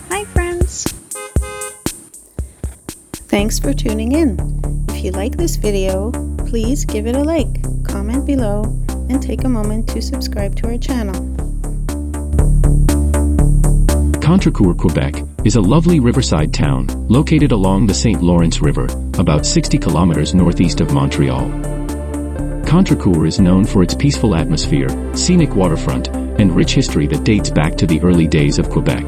Hi friends! Thanks for tuning in. If you like this video, please give it a like, comment below, and take a moment to subscribe to our channel. Contrecoeur, Quebec, is a lovely riverside town located along the St. Lawrence River, about 60 kilometers northeast of Montreal. Contrecoeur is known for its peaceful atmosphere, scenic waterfront, and rich history that dates back to the early days of Quebec.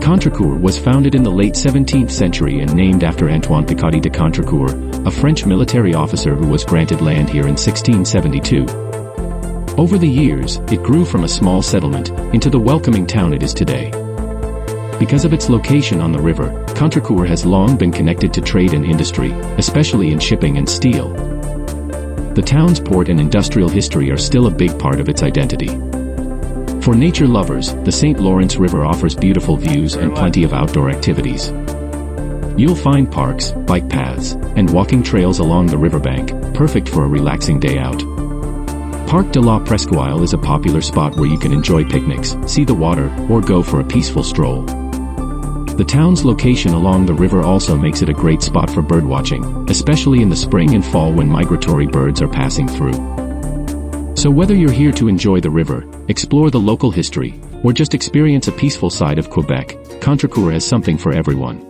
Contrecoeur was founded in the late 17th century and named after Antoine Picotti de Contrecoeur, a French military officer who was granted land here in 1672. Over the years, it grew from a small settlement into the welcoming town it is today. Because of its location on the river, Contrecoeur has long been connected to trade and industry, especially in shipping and steel. The town's port and industrial history are still a big part of its identity. For nature lovers, the St. Lawrence River offers beautiful views and plenty of outdoor activities. You'll find parks, bike paths, and walking trails along the riverbank, perfect for a relaxing day out. Parc de la Presqu'île is a popular spot where you can enjoy picnics, see the water, or go for a peaceful stroll. The town's location along the river also makes it a great spot for birdwatching, especially in the spring and fall when migratory birds are passing through. So whether you're here to enjoy the river, explore the local history, or just experience a peaceful side of Quebec, Contrecoeur has something for everyone.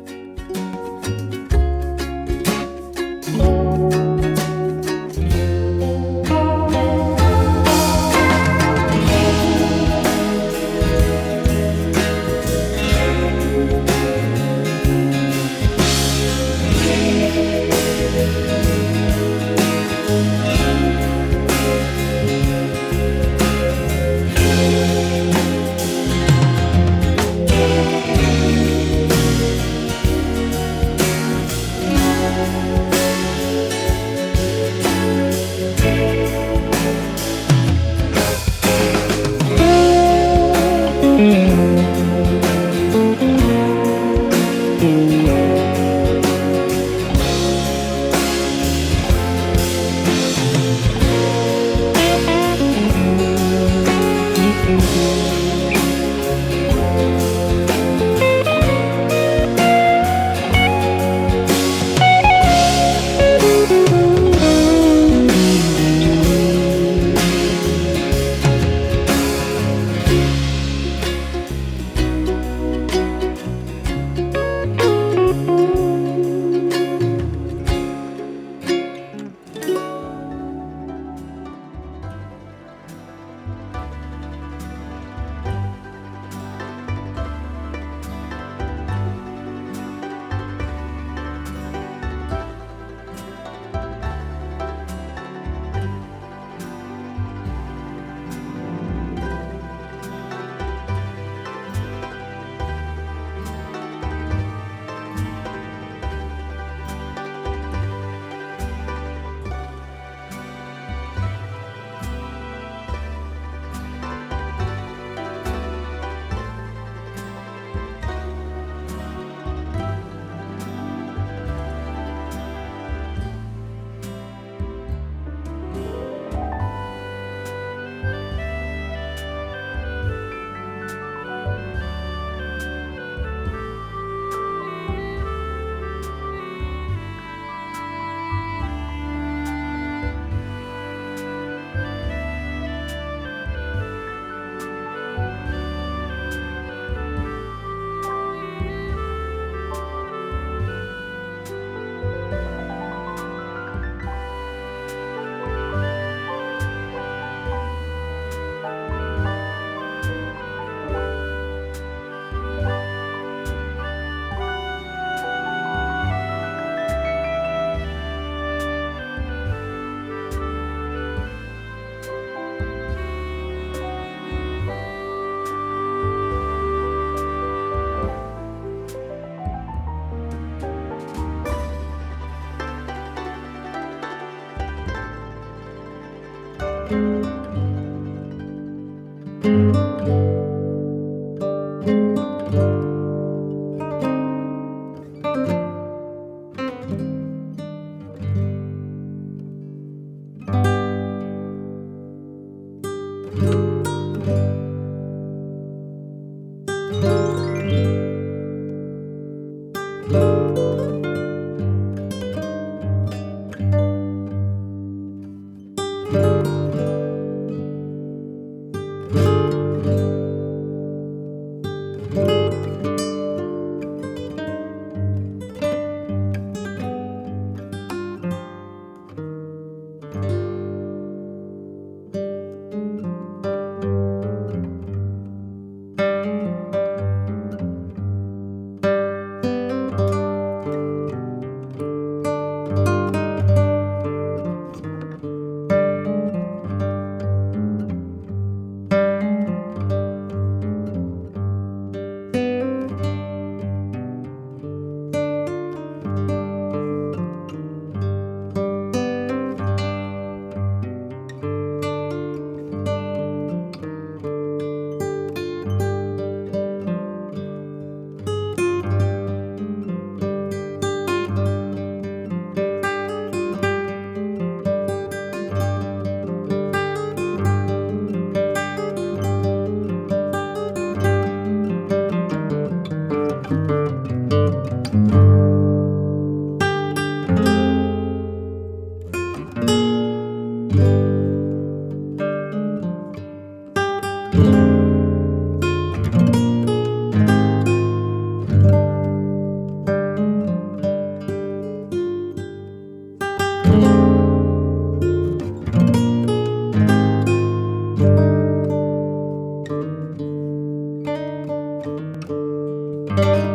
Bye.